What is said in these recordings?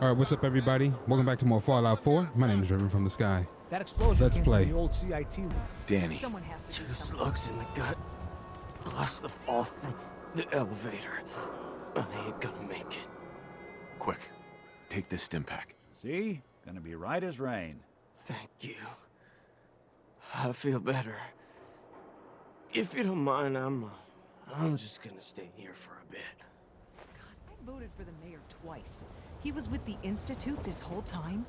All right, what's up, everybody? Welcome back to more Fallout 4. My name is Riven from the Sky. That explosion Let's came play. from the old CIT room. Danny. Someone has to do 2 something. slugs in the gut, plus the fall from the elevator. I ain't gonna make it. Quick, take this stim pack. See? Gonna be right as rain. Thank you. I feel better. If you don't mind, I'm just gonna stay here for a bit. God, I voted for the mayor twice. He was with the Institute this whole time?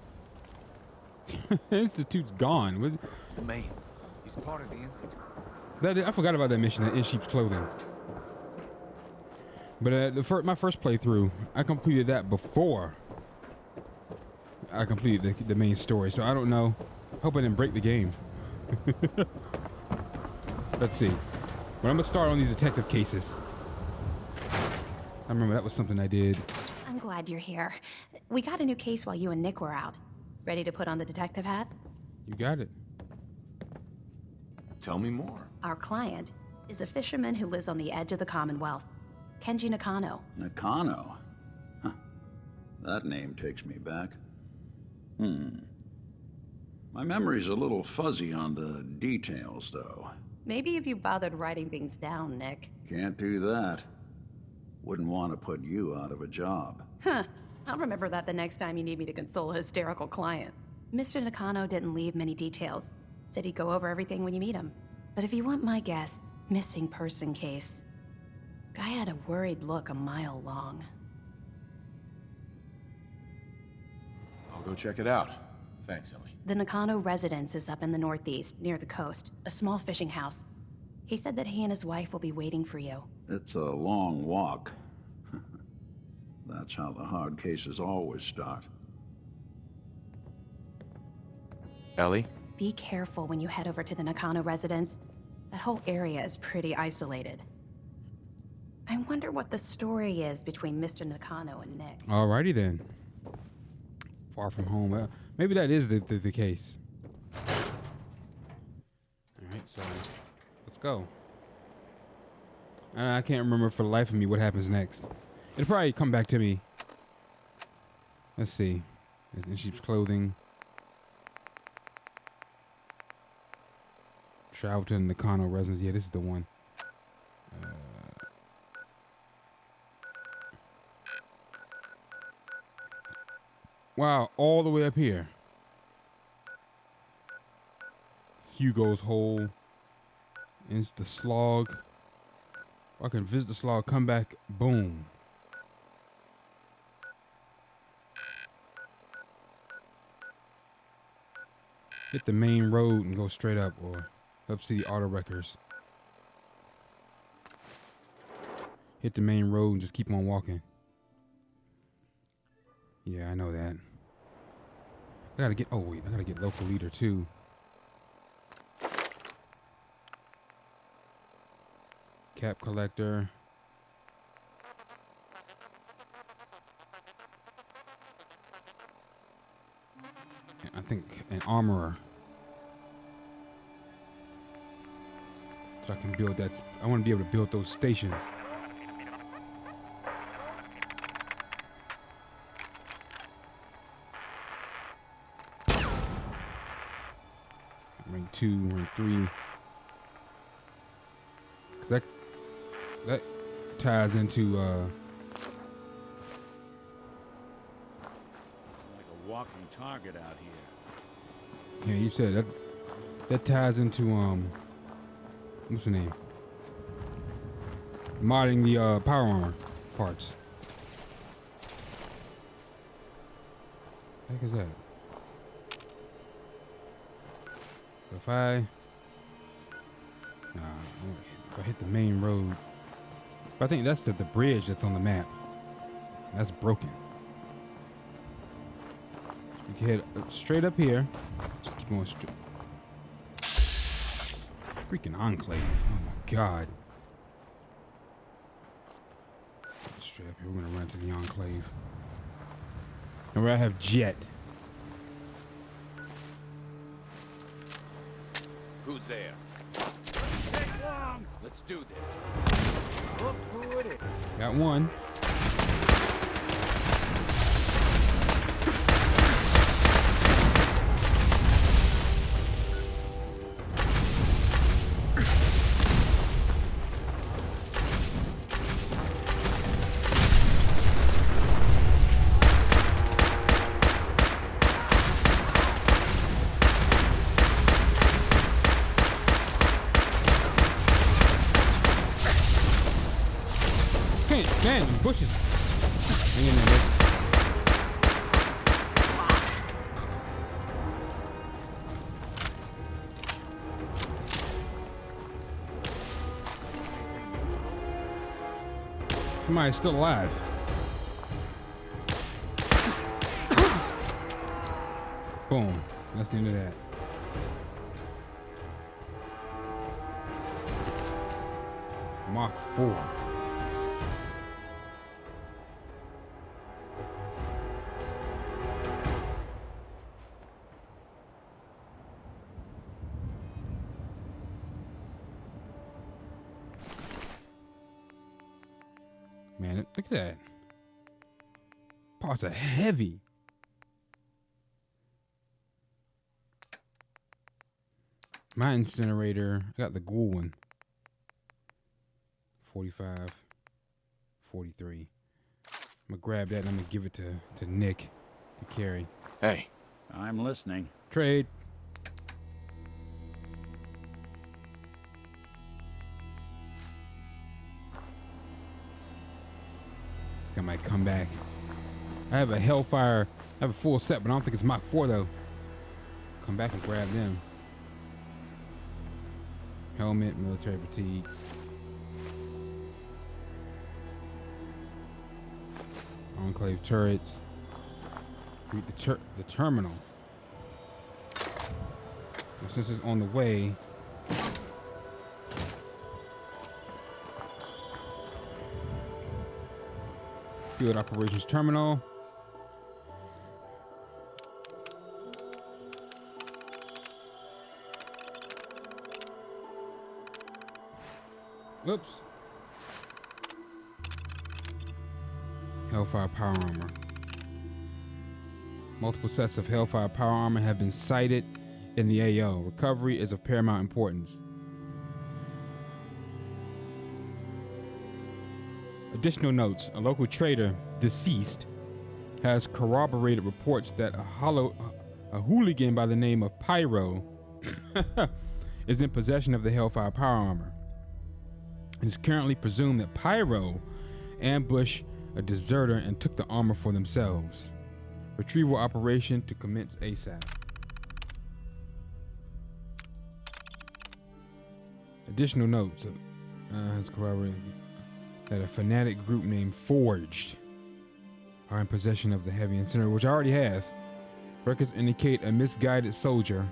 The Institute's gone. What? The main. He's part of the Institute. I forgot about that mission in sheep's clothing. But my first playthrough, I completed that before I completed the main story. So I don't know. Hope I didn't break the game. Let's see. But I'm gonna start on these detective cases. I remember that was something I did. I'm glad you're here. We got a new case while you and Nick were out. Ready to put on the detective hat? You got it. Tell me more. Our client is a fisherman who lives on the edge of the Commonwealth, Kenji Nakano. Nakano? Huh. That name takes me back. My memory's a little fuzzy on the details, though. Maybe if you bothered writing things down, Nick. Can't do that. Wouldn't want to put you out of a job. Huh. I'll remember that the next time you need me to console a hysterical client. Mr. Nakano didn't leave many details. Said he'd go over everything when you meet him. But if you want my guess, missing person case. Guy had a worried look a mile long. I'll go check it out. Thanks, Ellie. The Nakano residence is up in the northeast, near the coast. A small fishing house. He said that he and his wife will be waiting for you. It's a long walk. That's how the hard cases always start. Ellie? Be careful when you head over to the Nakano residence. That whole area is pretty isolated. I wonder what the story is between Mr. Nakano and Nick. Alrighty then. Far from home. Maybe that is the case. Alright, so let's go. I can't remember for the life of me what happens next. It'll probably come back to me. Let's see. It's in sheep's clothing. Travel to the Nakano residence. Yeah, this is the one. Wow, all the way up here. Hugo's hole. It's the slog. I can visit the slog, come back, boom. Hit the main road and go straight up, or up City Auto Wreckers. Hit the main road and just keep on walking. Yeah, I know that. I gotta get local leader too. Cap collector. I think an armorer. So I can build that. I want to be able to build those stations. Rank 2, rank 3. 'Cause that ties into Like a walking target out here. yeah, you said that ties into what's the name? Modding the power armor parts. What the heck is that? So if I hit the main road, but I think that's the bridge that's on the map. That's broken. You can head straight up here. Just keep going straight. Freaking enclave. Oh my god. Straight up here. We're gonna run to the enclave. And where I have jet. Who's there? Let's do this. Look who it is. Got one. Somebody's still alive. Boom. That's the end of that. Mach 4. Man, look at that. Parts are heavy. My incinerator, I got the ghoul one. 45, 43. I'm gonna grab that and I'm gonna give it to Nick to carry. Hey. I'm listening. Trade. I might come back. I have a Hellfire. I have a full set, but I don't think it's Mach 4 though. Come back and grab them. Helmet, military fatigues. Enclave turrets. Read the terminal. And since it's on the way, Field Operations Terminal. Whoops. Hellfire Power Armor. Multiple sets of Hellfire Power Armor have been sighted in the AO. Recovery is of paramount importance. Additional notes. A local trader, deceased, has corroborated reports that a hooligan by the name of Pyro is in possession of the Hellfire Power Armor. It is currently presumed that Pyro ambushed a deserter and took the armor for themselves. Retrieval operation to commence ASAP. Additional notes. Has corroborated that a fanatic group named Forged are in possession of the heavy incinerator, which I already have. Records indicate a misguided soldier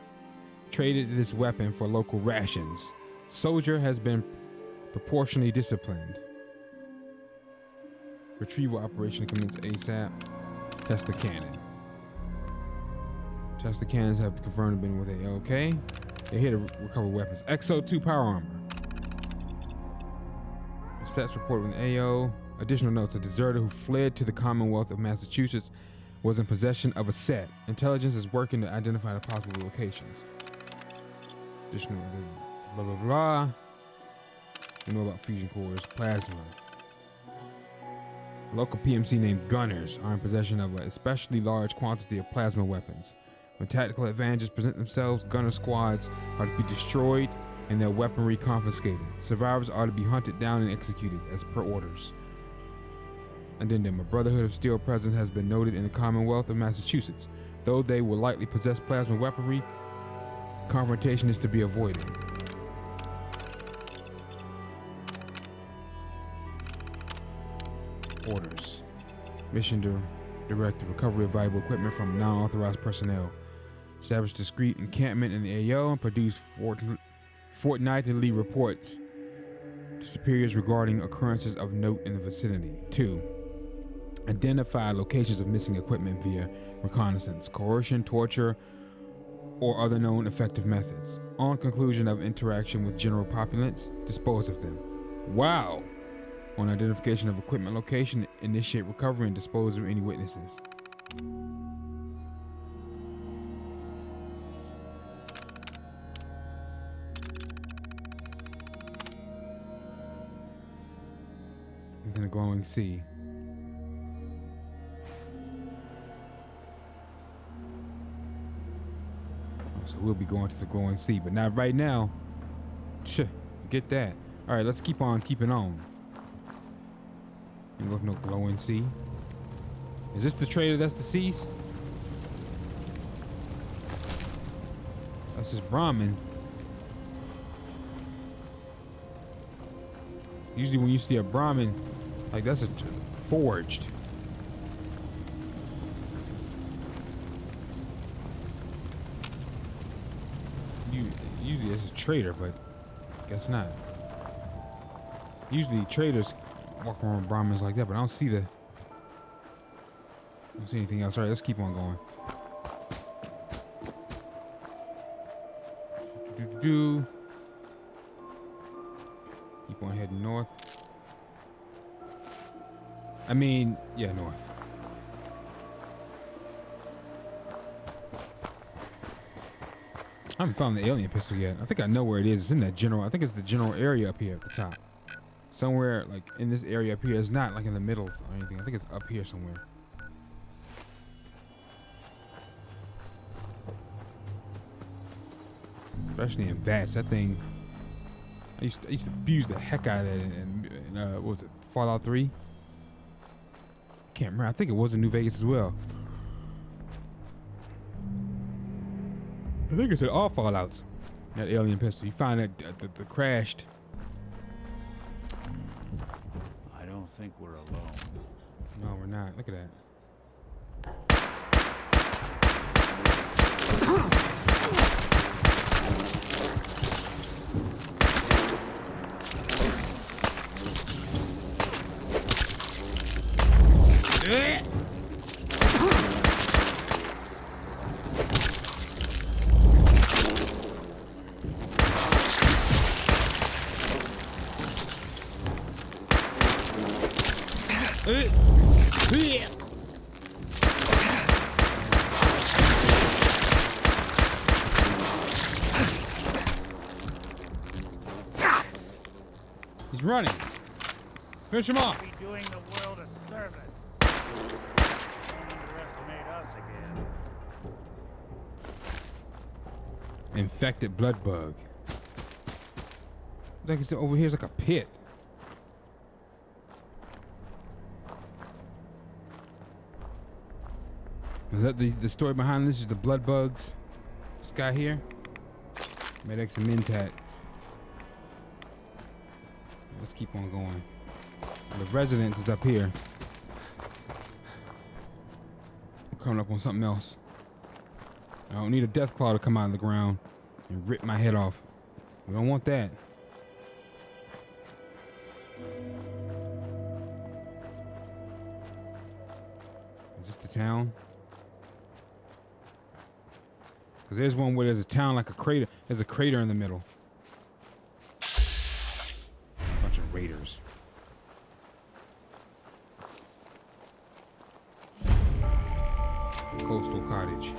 traded this weapon for local rations. Soldier has been proportionally disciplined. Retrieval operation commence ASAP. Test the cannon. Test the cannons have confirmed been with A-OK. They're here to recover weapons. XO2 power armor. Sets reported with AO. Additional notes: a deserter who fled to the Commonwealth of Massachusetts was in possession of a set. Intelligence is working to identify the possible locations. Additional blah blah blah. We know about fusion cores, plasma. A local PMC named Gunners are in possession of an especially large quantity of plasma weapons. When tactical advantages present themselves, gunner squads are to be destroyed and their weaponry confiscated. Survivors are to be hunted down and executed as per orders. Addendum: a Brotherhood of Steel presence has been noted in the Commonwealth of Massachusetts. Though they will likely possess plasma weaponry, confrontation is to be avoided. Orders. Mission to direct the recovery of valuable equipment from non-authorized personnel. Establish discreet encampment in the AO and produce fortnightly reports to superiors regarding occurrences of note in the vicinity. 2. Identify locations of missing equipment via reconnaissance, coercion, torture, or other known effective methods. On conclusion of interaction with general populace, dispose of them. Wow! On identification of equipment location, initiate recovery and dispose of any witnesses. In the glowing sea. So we'll be going to the glowing sea, but not right now. Get that. All right, let's keep on keeping on. Ain't no glowing sea. Is this the trader that's deceased? That's just Brahmin. Usually when you see a Brahmin, Like that's a forged. Usually it's a trader, but guess not. Usually traders walk around with Brahmins like that, but I don't see anything else. All right, let's keep on going. Keep on heading north. I mean, yeah, north. I haven't found the alien pistol yet. I think I know where it is. It's in that general. I think it's the general area up here at the top. Somewhere like in this area up here. It's not like in the middle or anything. I think it's up here somewhere. Especially in VATS, that thing. I used to abuse the heck out of that in what was it, Fallout 3? Can't remember. I think it was in New Vegas as well. I think it's in all Fallouts. That alien pistol. You find that the crashed. I don't think we're alone. No, we're not. Look at that. He's running. Finish him off. Be doing the world a service. Don't underestimate us again. Infected blood bug. Like it's over here's like a pit. Is that the story behind this? Is the blood bugs? This guy here? Medics and Mentats. Let's keep on going. The residence is up here. We're coming up on something else. I don't need a death claw to come out of the ground and rip my head off. We don't want that. Is this the town? Because there's one where there's a town like a crater. There's a crater in the middle. Bunch of raiders. Coastal cottage.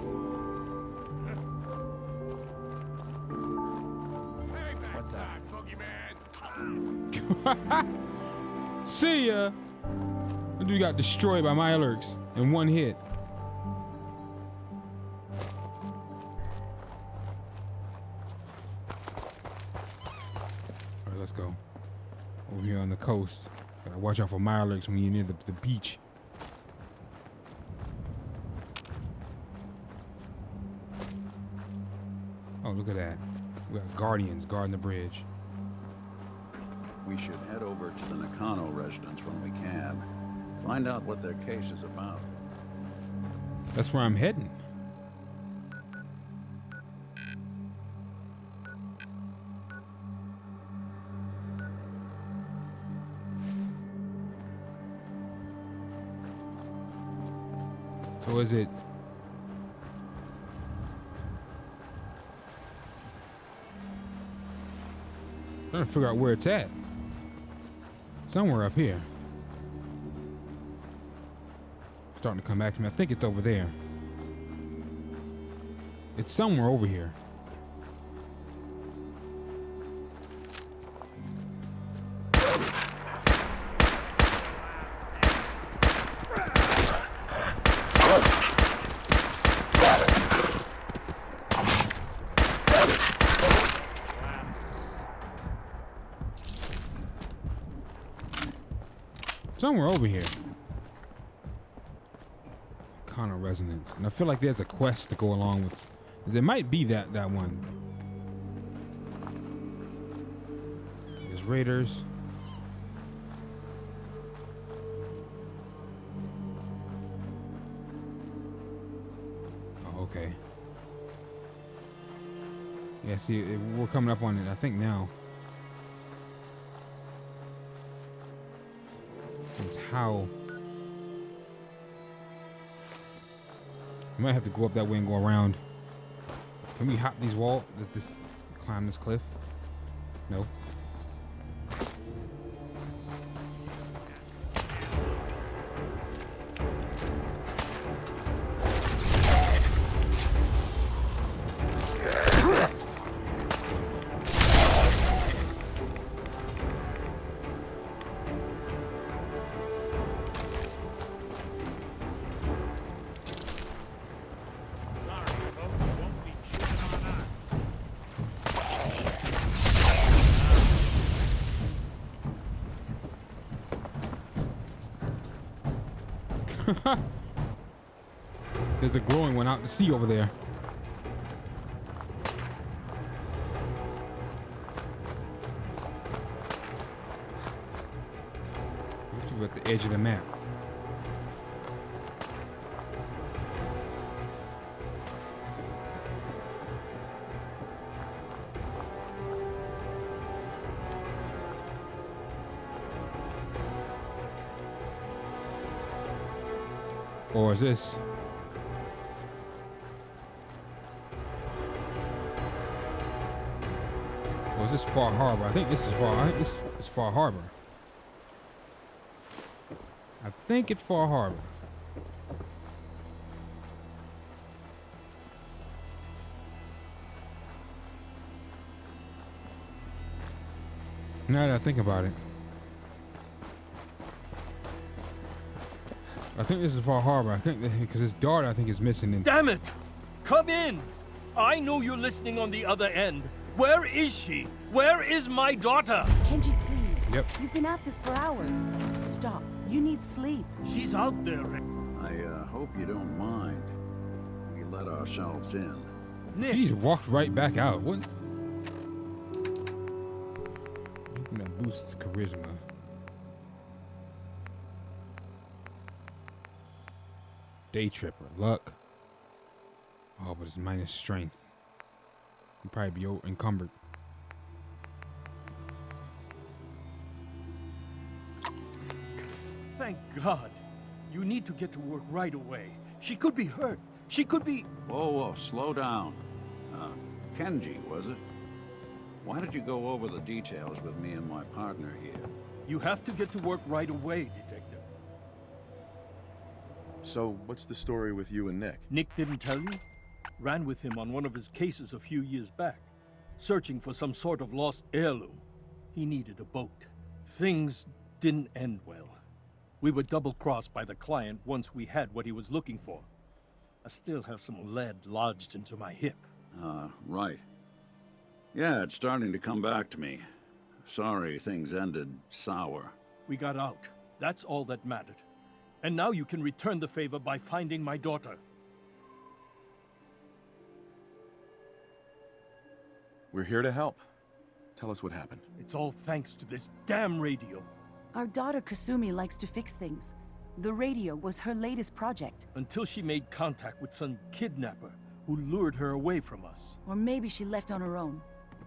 What's that? See ya! That dude got destroyed by my alerts in one hit. Alright, let's go. Over here on the coast. Gotta watch out for Mirelurks when you're near the beach. Oh, look at that. We got guardians guarding the bridge. We should head over to the Nakano residence when we can. Find out what their case is about. That's where I'm heading. So is it... I'm trying to figure out where it's at. Somewhere up here. Starting to come back to me. I think it's over there. It's somewhere over here. Somewhere over here. Connor Resonance. And I feel like there's a quest to go along with. There might be that one. There's raiders. Okay. Yeah, see, we're coming up on it, I think, now. It's how... We might have to go up that way and go around. Can we hop these walls? Climb this cliff? No. There's a glowing one out to sea over there. These people at the edge of the map. Or is this? Or is this Far Harbor? I think this is Far. I think this is Far Harbor. I think it's Far Harbor. Now that I think about it. I think this is Far Harbor. I think because his daughter, I think, is missing. And Damn it! Come in! I know you're listening on the other end. Where is she? Where is my daughter? Kenji, please. Yep. You've been at this for hours. Stop. You need sleep. She's out there. I hope you don't mind. We let ourselves in. Nick, She's walked right back out. What? That boosts charisma. Day tripper, luck. Oh, but it's minus strength. You'd probably be encumbered. thank God. You need to get to work right away. She could be hurt. She could be... Whoa, slow down. Kenji, was it? Why did you go over the details with me and my partner here? You have to get to work right away, Detective. So, what's the story with you and Nick? Nick didn't tell you? Ran with him on one of his cases a few years back, searching for some sort of lost heirloom. He needed a boat. Things didn't end well. We were double-crossed by the client once we had what he was looking for. I still have some lead lodged into my hip. Right. Yeah, it's starting to come back to me. Sorry things ended sour. We got out. That's all that mattered. And now you can return the favor by finding my daughter. We're here to help. Tell us what happened. It's all thanks to this damn radio. Our daughter Kasumi likes to fix things. The radio was her latest project. Until she made contact with some kidnapper who lured her away from us. Or maybe she left on her own.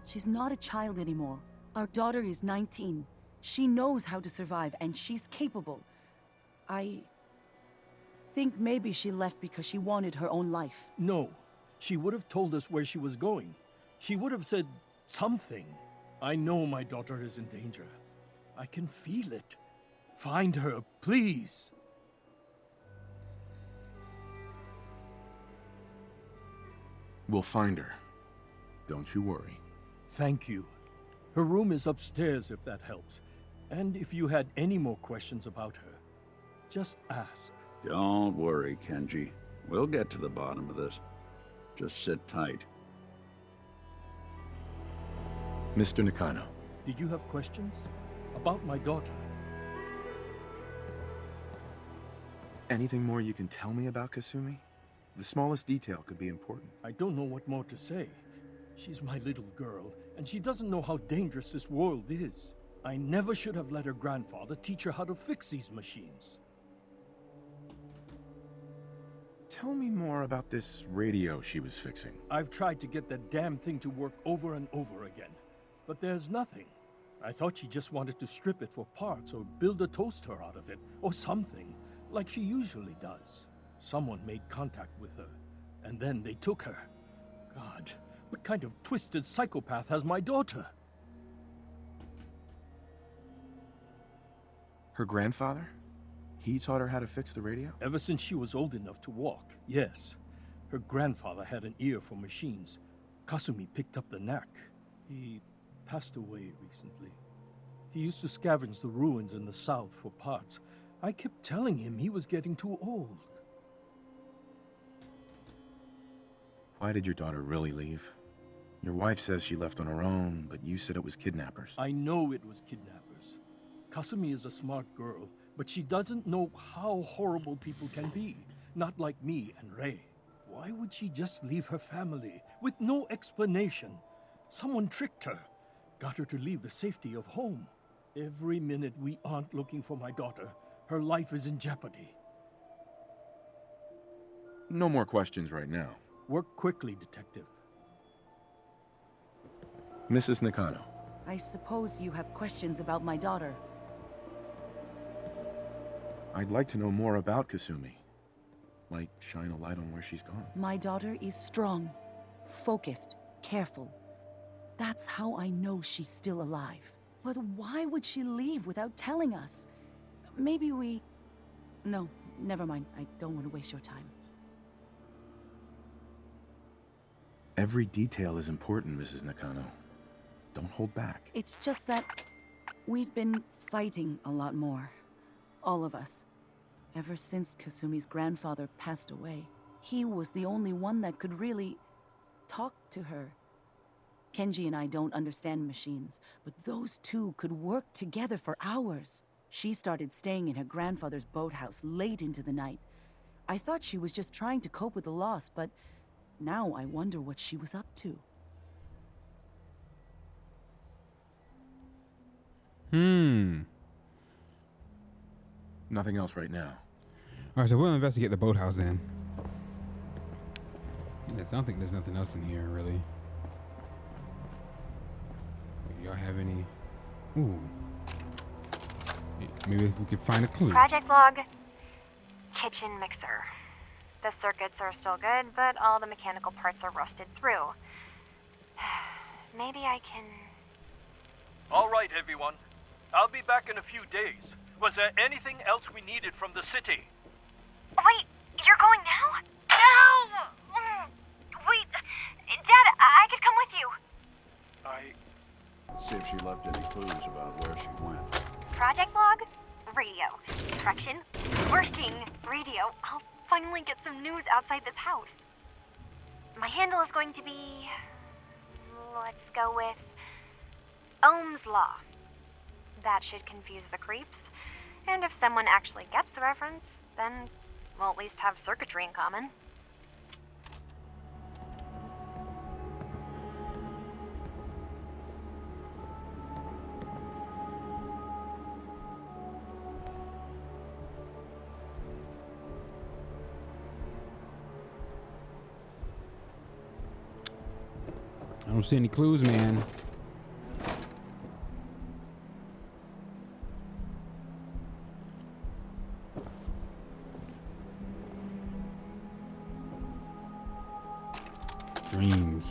She's not a child anymore. Our daughter is 19. She knows how to survive, and she's capable. I think maybe she left because she wanted her own life. No, she would have told us where she was going. She would have said something. I know my daughter is in danger. I can feel it. Find her, please. We'll find her. Don't you worry. Thank you. Her room is upstairs if that helps. And if you had any more questions about her, just ask. Don't worry, Kenji. We'll get to the bottom of this. Just sit tight. Mr. Nakano. Did you have questions? About my daughter? Anything more you can tell me about Kasumi? The smallest detail could be important. I don't know what more to say. She's my little girl, and she doesn't know how dangerous this world is. I never should have let her grandfather teach her how to fix these machines. Tell me more about this radio she was fixing. I've tried to get that damn thing to work over and over again, but there's nothing. I thought she just wanted to strip it for parts or build a toaster out of it, or something, like she usually does. Someone made contact with her, and then they took her. God, what kind of twisted psychopath has my daughter? Her grandfather? He taught her how to fix the radio? Ever since she was old enough to walk, yes. Her grandfather had an ear for machines. Kasumi picked up the knack. He passed away recently. He used to scavenge the ruins in the south for parts. I kept telling him he was getting too old. Why did your daughter really leave? Your wife says she left on her own, but you said it was kidnappers. I know it was kidnappers. Kasumi is a smart girl, but she doesn't know how horrible people can be. Not like me and Ray. Why would she just leave her family with no explanation? Someone tricked her. Got her to leave the safety of home. Every minute we aren't looking for my daughter, her life is in jeopardy. No more questions right now. Work quickly, Detective. Mrs. Nakano. I suppose you have questions about my daughter. I'd like to know more about Kasumi. Might shine a light on where she's gone. My daughter is strong, focused, careful. That's how I know she's still alive. But why would she leave without telling us? Maybe we... No, never mind. I don't want to waste your time. Every detail is important, Mrs. Nakano. Don't hold back. It's just that we've been fighting a lot more. All of us. Ever since Kasumi's grandfather passed away, he was the only one that could really talk to her. Kenji and I don't understand machines, but those two could work together for hours. She started staying in her grandfather's boathouse late into the night. I thought she was just trying to cope with the loss, but now I wonder what she was up to. Nothing else right now. Alright, so we'll investigate the boathouse then. I don't think there's nothing else in here, really. Y'all have any... Ooh. Maybe we could find a clue. Project log. Kitchen mixer. The circuits are still good, but all the mechanical parts are rusted through. Maybe I can... All right, everyone. I'll be back in a few days. Was there anything else we needed from the city? Wait, you're going now? No! Wait, Dad, I could come with you. See if she left any clues about where she went. Project log? Radio. Correction. Working radio. I'll finally get some news outside this house. My handle is going to be... Let's go with... Ohm's Law. That should confuse the creeps. And if someone actually gets the reference, then we'll at least have circuitry in common. I don't see any clues, man. Dreams.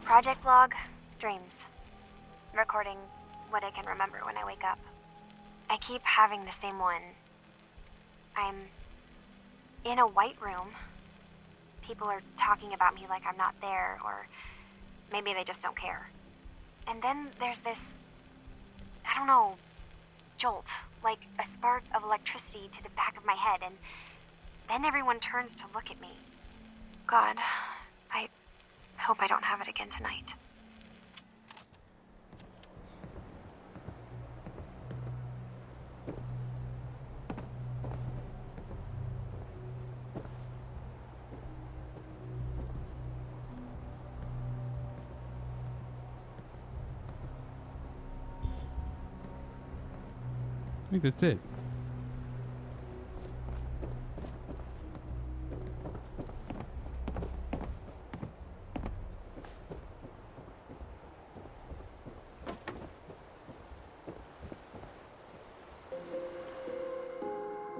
Project log, dreams. Recording what I can remember when I wake up. I keep having the same one. I'm in a white room. People are talking about me like I'm not there, or maybe they just don't care. And then there's this, I don't know, jolt, like a spark of electricity to the back of my head, and then everyone turns to look at me. God, I hope I don't have it again tonight. I think that's it.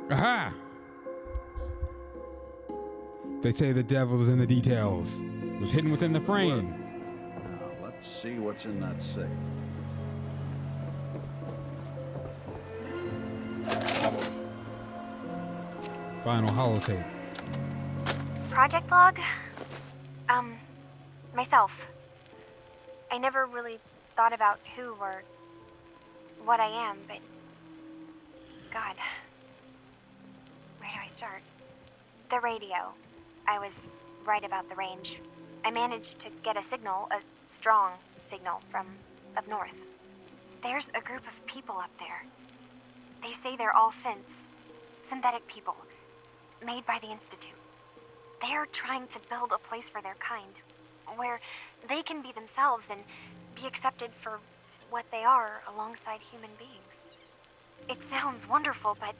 Aha! They say the devil is in the details. It was hidden within the frame. Now, let's see what's in that safe. Final holotape. Project log? Myself. I never really thought about who or what I am, but God, where do I start? The radio. I was right about the range. I managed to get a signal, a strong signal from up north. There's a group of people up there. They say they're all synthetic people, made by the Institute. They're trying to build a place for their kind, where they can be themselves and be accepted for what they are alongside human beings. It sounds wonderful, but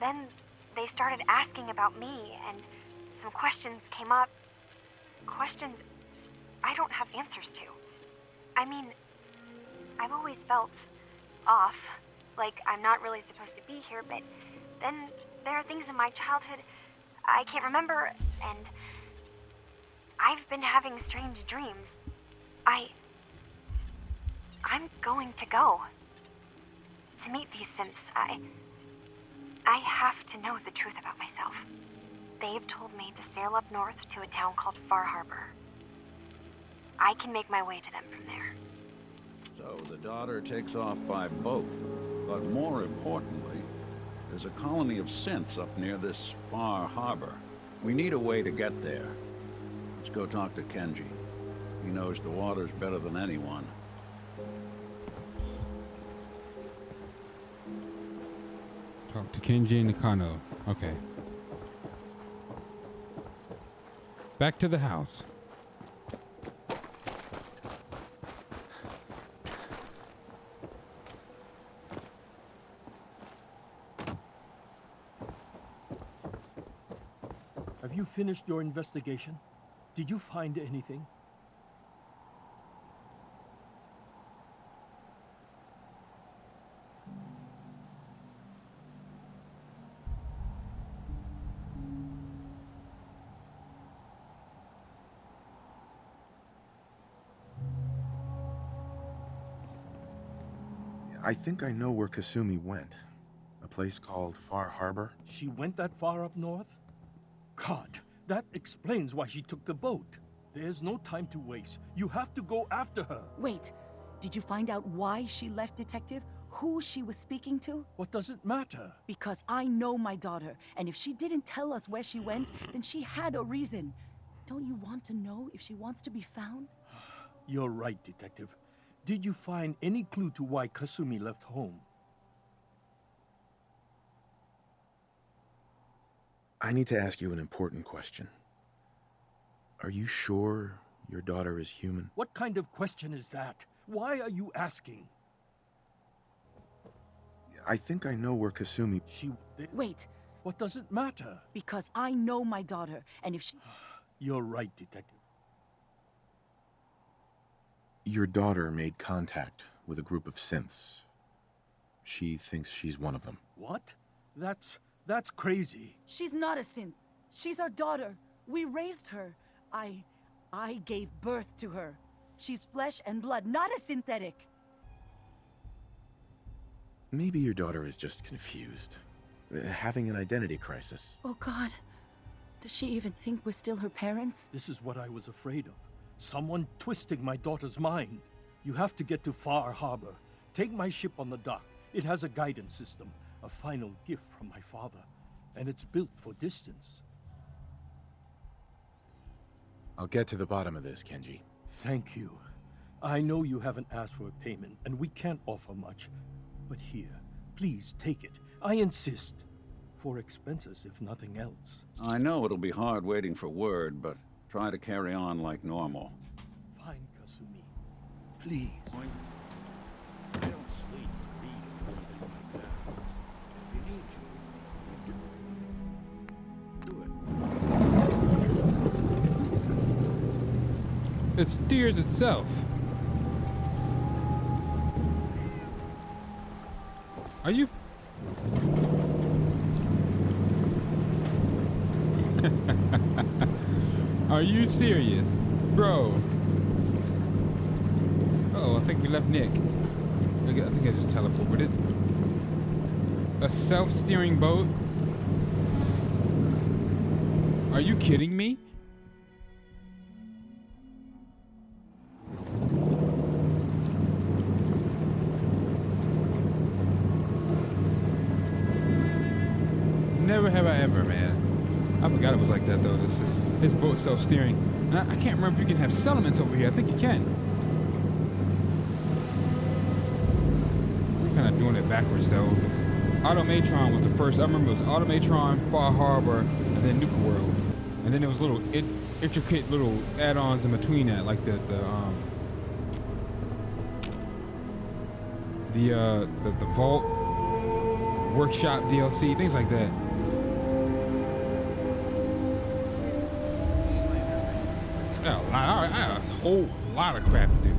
then they started asking about me, and some questions came up. Questions I don't have answers to. I mean, I've always felt off, like I'm not really supposed to be here, but then there are things in my childhood I can't remember, and I've been having strange dreams. I'm going to go to meet these synths. I have to know the truth about myself. They've told me to sail up north to a town called Far Harbor. I can make my way to them from there. So the daughter takes off by boat. But more importantly, there's a colony of synths up near this Far Harbor. We need a way to get there. Let's go talk to Kenji. He knows the waters better than anyone. Talk to Kenji and Nakano. Okay. Back to the house. Have you finished your investigation? Did you find anything? I think I know where Kasumi went. A place called Far Harbor. She went that far up north? God, that explains why she took the boat. There's no time to waste. You have to go after her. Wait, did you find out why she left, Detective? Who she was speaking to? What does it matter? Because I know my daughter, and if she didn't tell us where she went, then she had a reason. Don't you want to know if she wants to be found? You're right, Detective. Did you find any clue to why Kasumi left home? I need to ask you an important question. Are you sure your daughter is human? What kind of question is that? Why are you asking? I think I know where Kasumi... Wait. What does it matter? Because I know my daughter, and if she... You're right, Detective. Your daughter made contact with a group of synths. She thinks she's one of them. What? That's crazy. She's not a synth. She's our daughter. We raised her. I gave birth to her. She's flesh and blood, not a synthetic. Maybe your daughter is just confused. Having an identity crisis. Oh, God. Does she even think we're still her parents? This is what I was afraid of. Someone twisting my daughter's mind. You have to get to Far Harbor. Take my ship on the dock. It has a guidance system, a final gift from my father, and it's built for distance. I'll get to the bottom of this, Kenji. Thank you. I know you haven't asked for a payment, and we can't offer much. But here, please take it. I insist. For expenses, if nothing else. I know it'll be hard waiting for word, but try to carry on like normal. Fine, Kasumi. Please. I don't sleep or read or anything like that. If you need to, do it. It steers itself. Are you? Are you serious? Bro. Uh-oh, I think we left Nick. I think I just teleported. A self-steering boat? Are you kidding me? Never have I ever, man. I forgot it was like that though. This boat self-steering. And I can't remember if you can have settlements over here. I think you can. We're kind of doing it backwards though. Automatron was the first. I remember it was Automatron, Far Harbor, and then Nuka World. And then there was little intricate little add-ons in between that, like the Vault Workshop DLC, things like that. I had a whole lot of crap to do.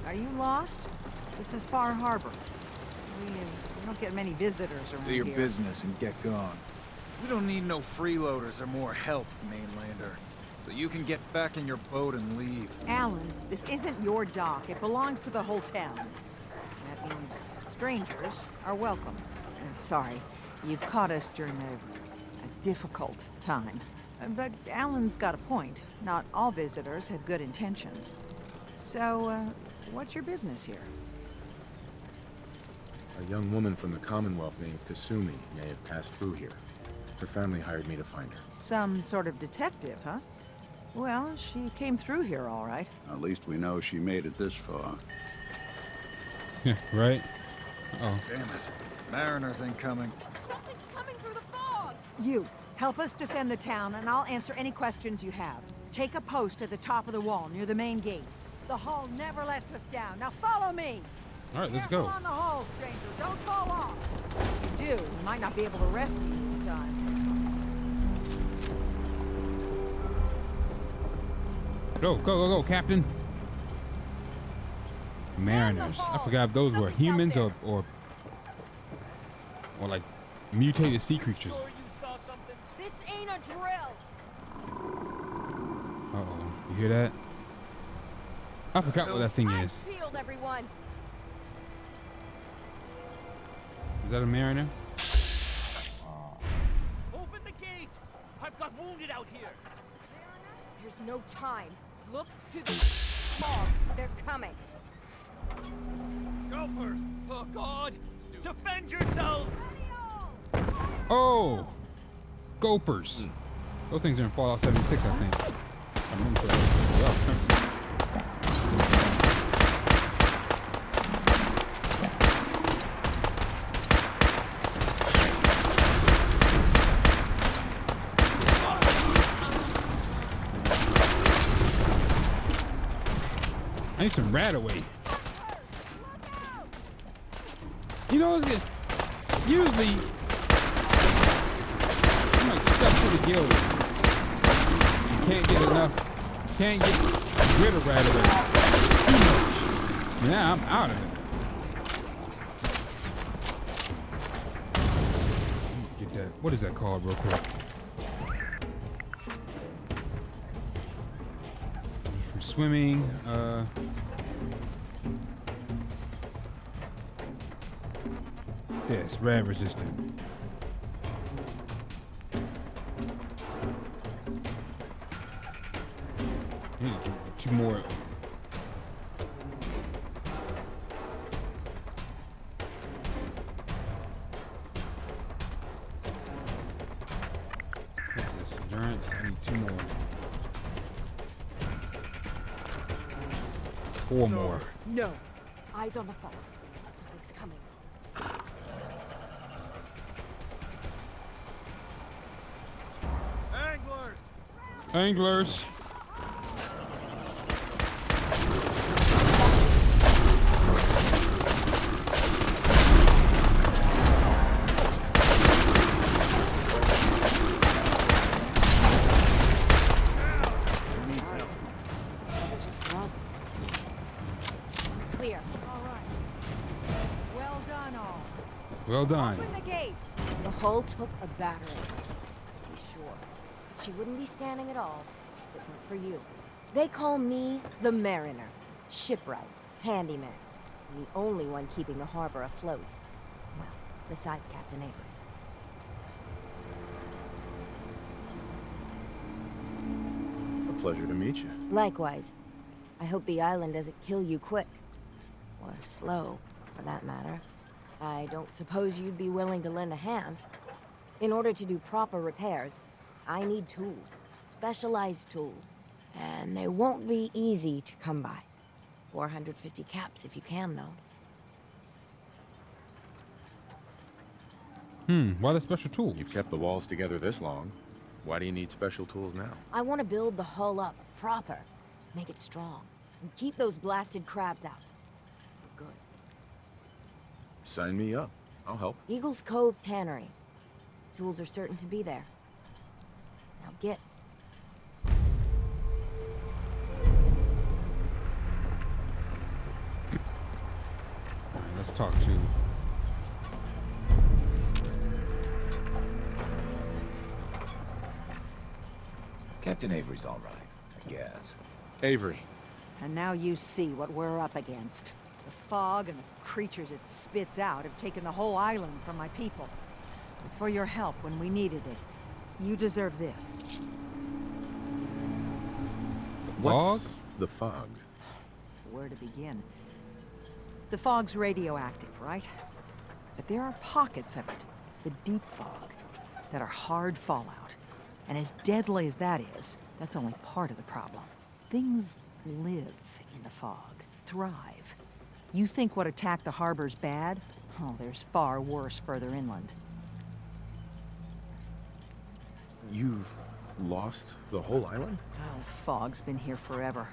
Are you lost? This is Far Harbor. We don't get many visitors around Do your here. business and get gone. We don't need no freeloaders or more help, mainlander. So you can get back in your boat and leave. Alan, this isn't your dock. It belongs to the whole town. That means strangers are welcome. Sorry, you've caught us during a difficult time. But Alan's got a point. Not all visitors have good intentions. So, what's your business here? A young woman from the Commonwealth named Kasumi may have passed through here. Her family hired me to find her. Some sort of detective, huh? Well, she came through here all right. At least we know she made it this far. Yeah, right? Uh-oh. Damn it. Mariners ain't coming. Something's coming through the fog! You, help us defend the town, and I'll answer any questions you have. Take a post at the top of the wall, near the main gate. The hull never lets us down. Now follow me! All right, let's Careful go. on the hull, stranger. Don't fall off. If you do, we might not be able to rescue you in time. Go, Captain. Mariners. I forgot if those were humans or like mutated sea creatures. Sure you saw something? This ain't a drill! Uh-oh. You hear that? I forgot what that thing is. Eyes peeled, everyone! Is that a mariner? Open the gate! I've got wounded out here! There's no time. Look to the fog. They're coming. Gulpers! Oh, God! Defend yourselves! Oh! Gopers. Those things are in Fallout 76, I think. I remember that. I need some rat away. You know, it's usually I'm like stuck to the gills. You can't get enough. Can't get rid of rat away. Now I'm out of it. Get that. What is that called, real quick? For swimming. Yes, rad resistant. I need to do 2 more. What's this? Endurance? I need 2 more. 4 more. No. Eyes on the fog. Something's coming. Anglers. Well done. Open the gate. The hull took a battering, to be sure. She wouldn't be standing at all if it weren't for you. They call me the Mariner, shipwright, handyman, and the only one keeping the harbor afloat. Well, beside Captain Avery. A pleasure to meet you. Likewise. I hope the island doesn't kill you quick. Or slow, for that matter. I don't suppose you'd be willing to lend a hand. In order to do proper repairs, I need tools. Specialized tools. And they won't be easy to come by. 450 caps if you can, though. Why the special tool? You've kept the walls together this long. Why do you need special tools now? I want to build the hull up proper. Make it strong. And keep those blasted crabs out. Good. Sign me up. I'll help. Eagle's Cove Tannery. Tools are certain to be there. Now get. Alright, let's talk to... Captain Avery's all right, I guess. Avery. And now you see what we're up against. The fog and the creatures it spits out have taken the whole island from my people. And for your help when we needed it, you deserve this. What's the fog? Where to begin? The fog's radioactive, right? But there are pockets of it, the deep fog, that are hard fallout. And as deadly as that is, that's only part of the problem. Things live in the fog, thrive. You think what attacked the harbor's bad? Oh, there's far worse further inland. You've lost the whole island? Oh, fog's been here forever.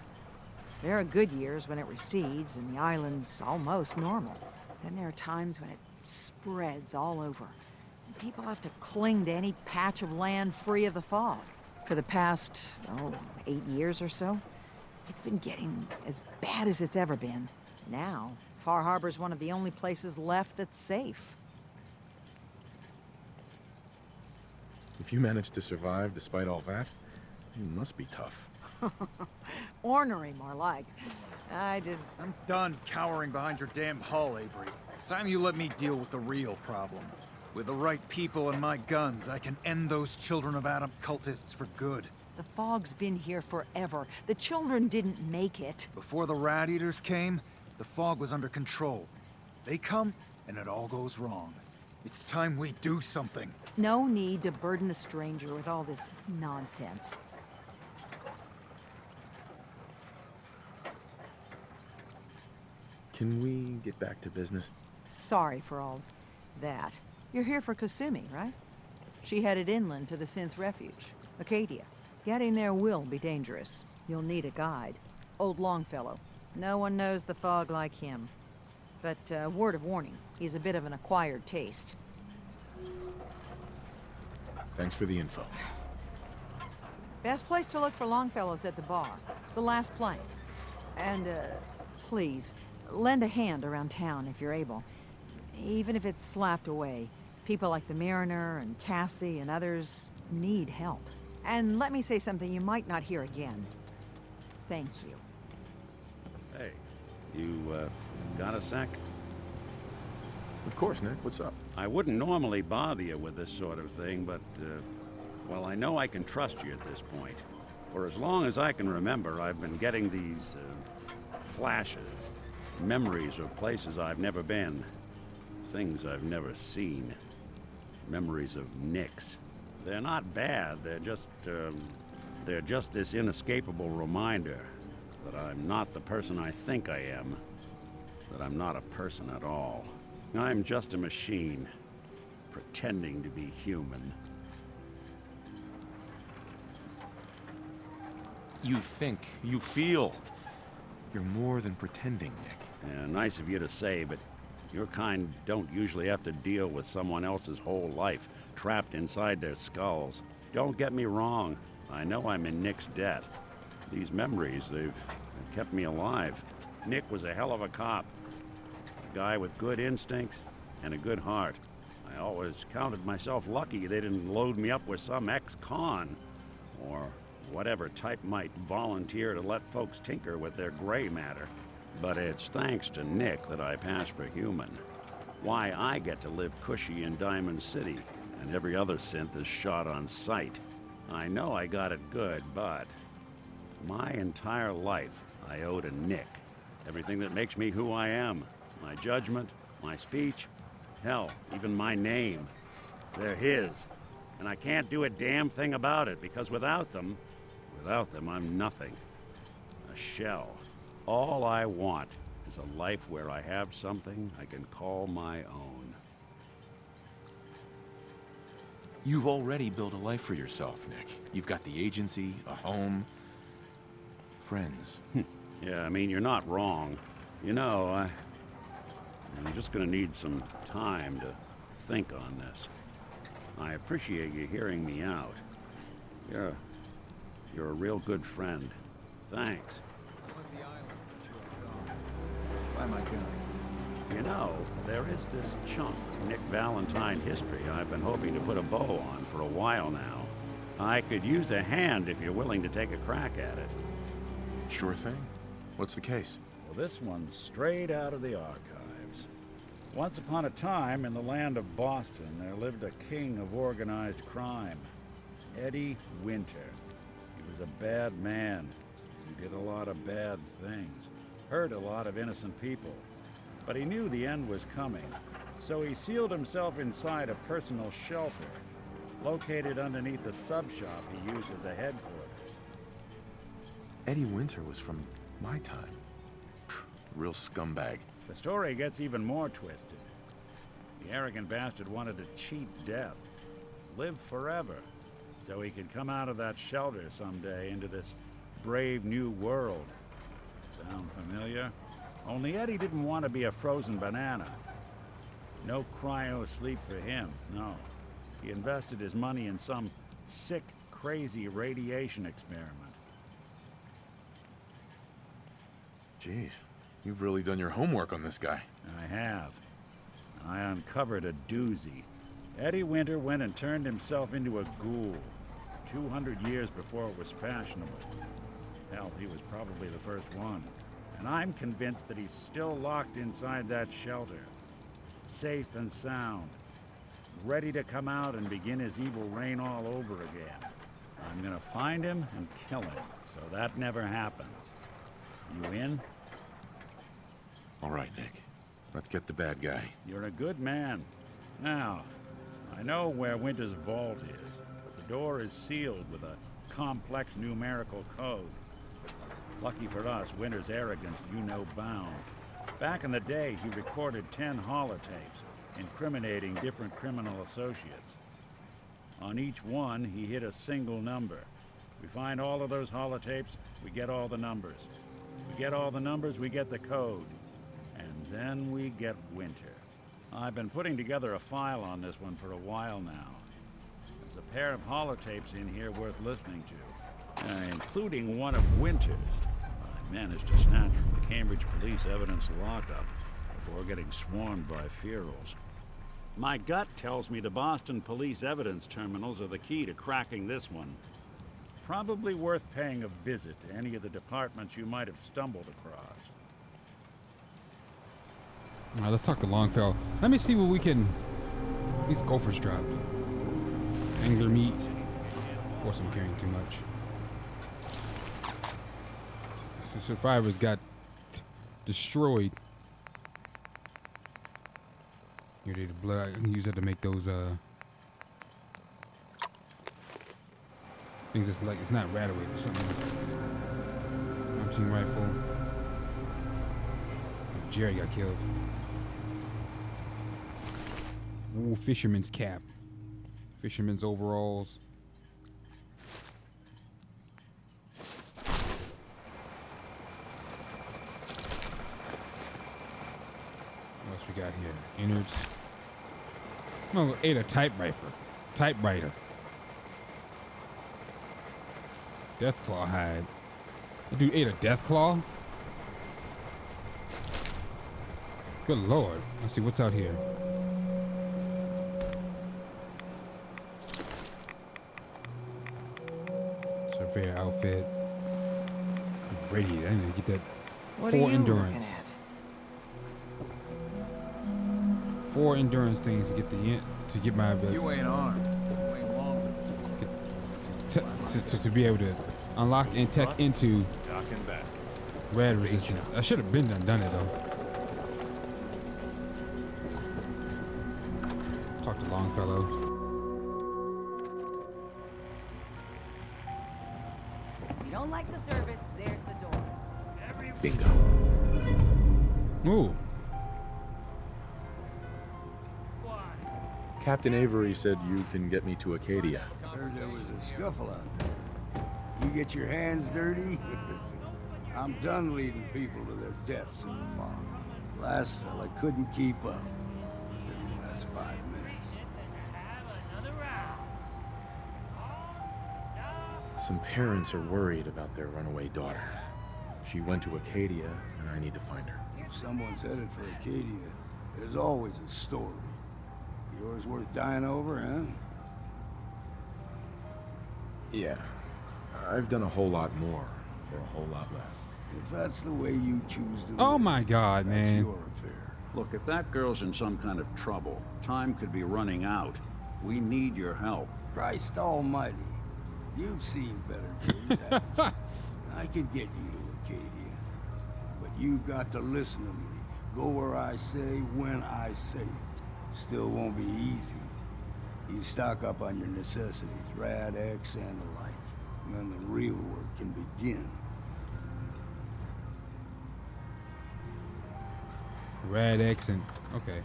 There are good years when it recedes and the island's almost normal. Then there are times when it spreads all over. And people have to cling to any patch of land free of the fog. For the past, 8 years or so, it's been getting as bad as it's ever been. Now, Far Harbor's one of the only places left that's safe. If you managed to survive despite all that, it must be tough. Ornery, more like. I'm done cowering behind your damn hull, Avery. Time you let me deal with the real problem. With the right people and my guns, I can end those Children of Adam cultists for good. The fog's been here forever. The children didn't make it. Before the Rat Eaters came, the fog was under control. They come, and it all goes wrong. It's time we do something. No need to burden the stranger with all this nonsense. Can we get back to business? Sorry for all that. You're here for Kasumi, right? She headed inland to the Synth Refuge, Acadia. Getting there will be dangerous. You'll need a guide. Old Longfellow. No one knows the fog like him. But, word of warning, he's a bit of an acquired taste. Thanks for the info. Best place to look for Longfellow's at the bar. The last plank. And, please, lend a hand around town if you're able. Even if it's slapped away. People like the Mariner and Cassie and others need help. And let me say something you might not hear again. Thank you. Hey, you, got a sec? Of course, Nick. What's up? I wouldn't normally bother you with this sort of thing, but, well, I know I can trust you at this point. For as long as I can remember, I've been getting these, flashes. Memories of places I've never been. Things I've never seen. Memories of Nicks. They're not bad, they're just this inescapable reminder that I'm not the person I think I am. That I'm not a person at all. I'm just a machine, pretending to be human. You think, you feel. You're more than pretending, Nick. Yeah, nice of you to say, but your kind don't usually have to deal with someone else's whole life, trapped inside their skulls. Don't get me wrong, I know I'm in Nick's debt. These memories, they've kept me alive. Nick was a hell of a cop. A guy with good instincts and a good heart. I always counted myself lucky they didn't load me up with some ex-con, or whatever type might volunteer to let folks tinker with their gray matter. But it's thanks to Nick that I pass for human. Why I get to live cushy in Diamond City, and every other synth is shot on sight. I know I got it good, but my entire life I owe to Nick. Everything that makes me who I am. My judgment, my speech, hell, even my name. They're his. And I can't do a damn thing about it, because without them, I'm nothing. A shell. All I want is a life where I have something I can call my own. You've already built a life for yourself, Nick. You've got the agency, a home, friends. Yeah, I mean, you're not wrong. You know, I'm just gonna need some time to think on this. I appreciate you hearing me out. You're a real good friend. Thanks. By my guns. You know, there is this chunk of Nick Valentine history I've been hoping to put a bow on for a while now. I could use a hand if you're willing to take a crack at it. Sure thing. What's the case? Well, this one's straight out of the archives. Once upon a time, in the land of Boston, there lived a king of organized crime, Eddie Winter. He was a bad man. He did a lot of bad things, hurt a lot of innocent people. But he knew the end was coming, so he sealed himself inside a personal shelter, located underneath a sub-shop he used as a headquarters. Eddie Winter was from my time. Real scumbag. The story gets even more twisted. The arrogant bastard wanted to cheat death, live forever, so he could come out of that shelter someday into this brave new world. Sound familiar? Only Eddie didn't want to be a frozen banana. No cryo sleep for him, no. He invested his money in some sick, crazy radiation experiment. Jeez, you've really done your homework on this guy. I have. I uncovered a doozy. Eddie Winter went and turned himself into a ghoul 200 years before it was fashionable. Hell, he was probably the first one. And I'm convinced that he's still locked inside that shelter, safe and sound, ready to come out and begin his evil reign all over again. I'm gonna find him and kill him, so that never happens. You in? All right, Nick. Let's get the bad guy. You're a good man. Now, I know where Winter's vault is, but the door is sealed with a complex numerical code. Lucky for us, Winter's arrogance knew no bounds. Back in the day, he recorded 10 holotapes, incriminating different criminal associates. On each one, he hit a single number. We find all of those holotapes, we get all the numbers. We get all the numbers, we get the code. And then we get Winter. I've been putting together a file on this one for a while now. There's a pair of holotapes in here worth listening to, including one of Winter's. I managed to snatch from the Cambridge police evidence lockup before getting swarmed by ferals. My gut tells me the Boston police evidence terminals are the key to cracking this one. Probably worth paying a visit to any of the departments you might have stumbled across. All right, let's talk to Longfellow. Let me see what we can. These gophers dropped. Angler meat. Of course, I'm carrying too much. The survivors got destroyed. Here, the blood. I can use that to make those things. It's like it's not Radaway or something. Hunting rifle. Jerry got killed. Ooh, fisherman's cap. Fisherman's overalls. What else we got here? Innards. Oh, ate a typewriter. Deathclaw hide. The dude ate a Deathclaw? Good lord. Let's see what's out here. warfare outfit. Radiate. I need to get that. What 4 are you endurance. looking at? 4 endurance things to get to get my ability. You ain't armed. You ain't long for this. To be able to unlock and tech into Knocking back. rad resistance. I should have been done it though. Talk to Longfellow. If you don't like the service, there's the door. Bingo. Ooh. Captain Avery said you can get me to Acadia. Heard there was a scuffle out there. You get your hands dirty? I'm done leading people to their deaths in the fog. Last fella couldn't keep up. Didn't last 5 minutes. Some parents are worried about their runaway daughter. She went to Acadia, and I need to find her. If someone's headed for Acadia, there's always a story. Yours worth dying over, huh? Yeah. I've done a whole lot more for a whole lot less. If that's the way you choose to Oh live, my God, that's man. your affair. Look, if that girl's in some kind of trouble, time could be running out. We need your help. Christ almighty. You've seen better days. haven't you? I could get you to Acadia. But you've got to listen to me. Go where I say, when I say it. Still won't be easy. You stock up on your necessities, Rad X and the like. And then the real work can begin. Rad X and okay.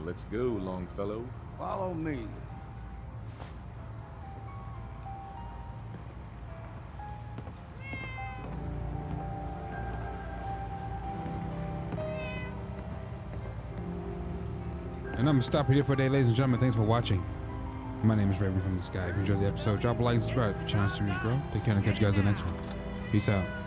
Let's go, Longfellow. Follow me. And I'm gonna stop it here for today, ladies and gentlemen. Thanks for watching. My name is Raven from the Sky. If you enjoyed the episode, drop a like and subscribe. The channel series grow. Take care and catch you guys in the next one. Peace out.